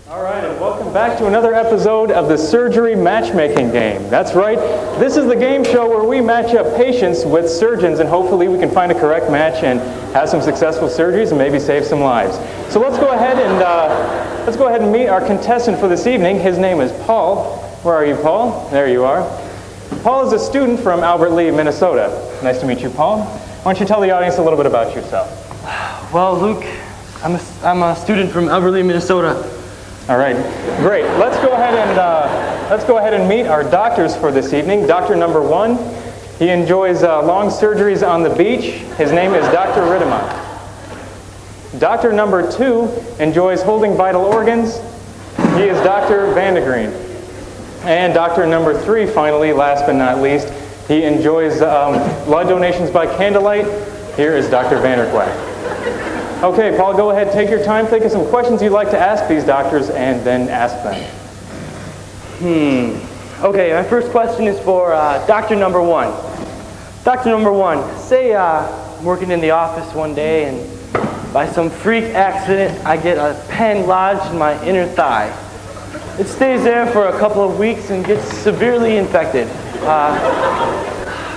All right, and welcome back to another episode of the Surgery Matchmaking Game. That's right, this is the game show where we match up patients with surgeons, and hopefully we can find a correct match and have some successful surgeries and maybe save some lives. So let's go ahead and meet our contestant for this evening. His name is Paul. Where are you, Paul? There you are. Paul is a student from Albert Lea, Minnesota. Nice to meet you, Paul. Why don't you tell the audience a little bit about yourself? Well, Luke, I'm a student from Albert Lea, Minnesota. All right, great. Let's go ahead and meet our doctors for this evening. Doctor number 1, he enjoys long surgeries on the beach. His name is Dr. Ritteman. Doctor number 2 enjoys holding vital organs. He is Dr. Vandegreen. And doctor number 3, finally, last but not least, he enjoys blood donations by candlelight. Here is Dr. Vanderquack. Okay, Paul, go ahead, take your time, think of some questions you'd like to ask these doctors, and then ask them. Okay, my first question is for doctor number 1. Doctor number 1, say I'm working in the office one day, and by some freak accident, I get a pen lodged in my inner thigh. It stays there for a couple of weeks and gets severely infected.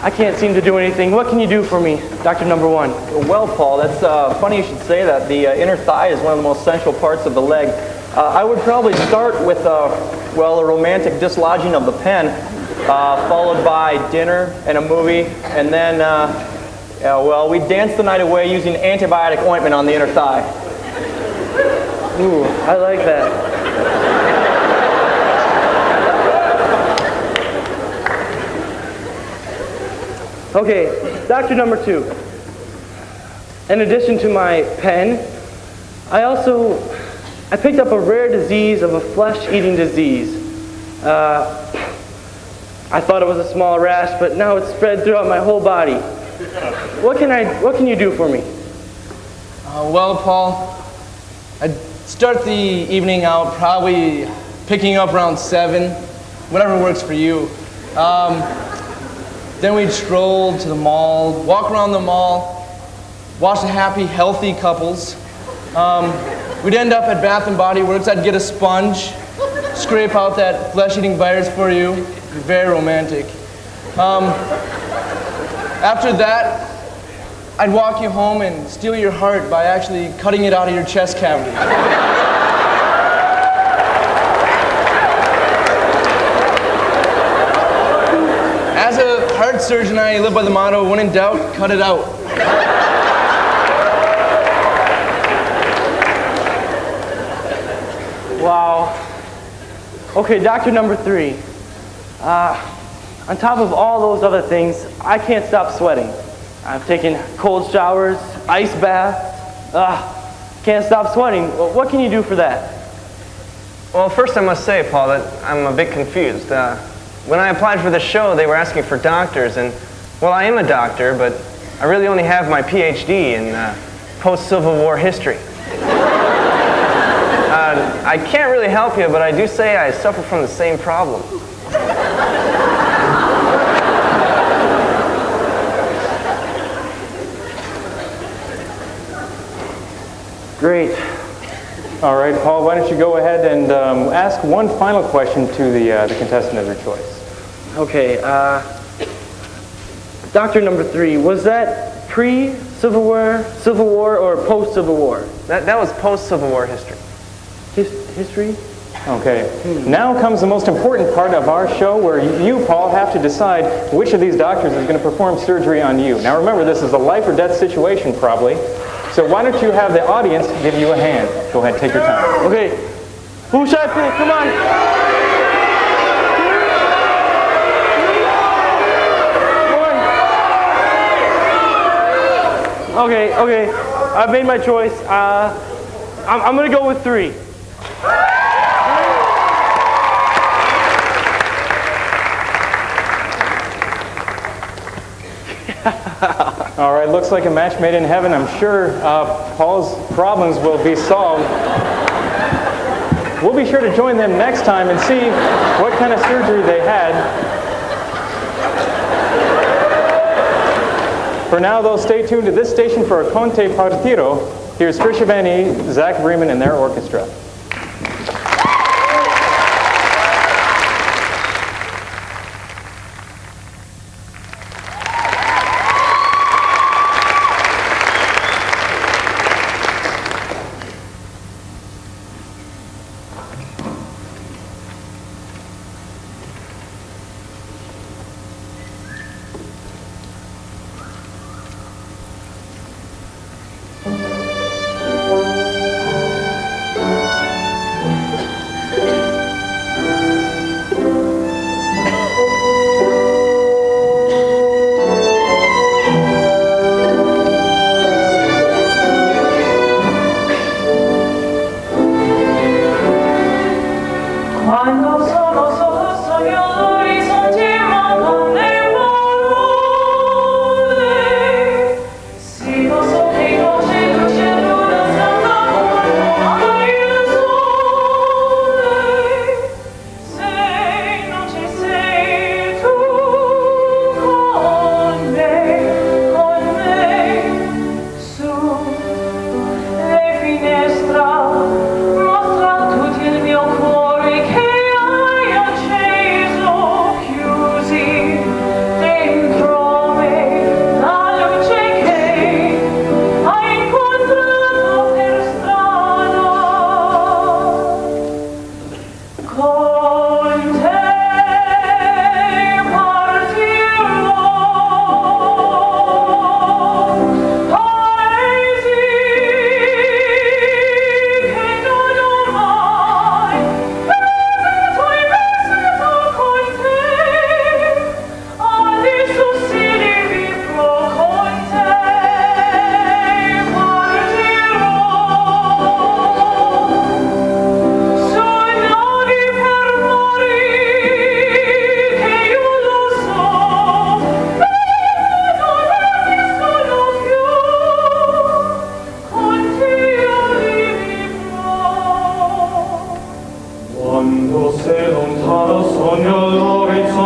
I can't seem to do anything. What can you do for me, Doctor number 1? Well, Paul, that's funny you should say that. The inner thigh is one of the most central parts of the leg. I would probably start with, a romantic dislodging of the pen, followed by dinner and a movie, and then, we dance the night away using antibiotic ointment on the inner thigh. Ooh, I like that. Okay, doctor number 2. In addition to my pen, I picked up a rare disease of a flesh-eating disease. I thought it was a small rash, but now it's spread throughout my whole body. What can you do for me? Well, Paul, I'd start the evening out probably picking up around 7, whatever works for you. Then we'd stroll to the mall, walk around the mall, watch the happy, healthy couples. We'd end up at Bath & Body Works. I'd get a sponge, scrape out that flesh-eating virus for you. Very romantic. After that, I'd walk you home and steal your heart by actually cutting it out of your chest cavity. As a heart surgeon, I live by the motto, when in doubt, cut it out. Wow. Okay, doctor number 3. On top of all those other things, I can't stop sweating. I've taken cold showers, ice baths. Can't stop sweating. What can you do for that? Well, first I must say, Paul, that I'm a bit confused. When I applied for the show, they were asking for doctors, and, well, I am a doctor, but I really only have my PhD in post-Civil War history. I can't really help you, but I do say I suffer from the same problem. Great. All right, Paul, why don't you go ahead and ask one final question to the contestant of your choice. Okay, doctor number 3, was that pre-Civil War, or post-Civil War? That was post-Civil War history. History? Okay. Now comes the most important part of our show where you, Paul, have to decide which of these doctors is going to perform surgery on you. Now remember, this is a life or death situation probably, so why don't you have the audience give you a hand. Go ahead, take your time. Okay. Who should I pick? Come on. Okay. I've made my choice. I'm going to go with 3. All right, looks like a match made in heaven. I'm sure Paul's problems will be solved. We'll be sure to join them next time and see what kind of surgery they had. For now, though, stay tuned to this station for Conte Partiro. Here's Trisha Van E, Zach Bremen, and their orchestra.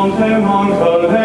Monte, Monte,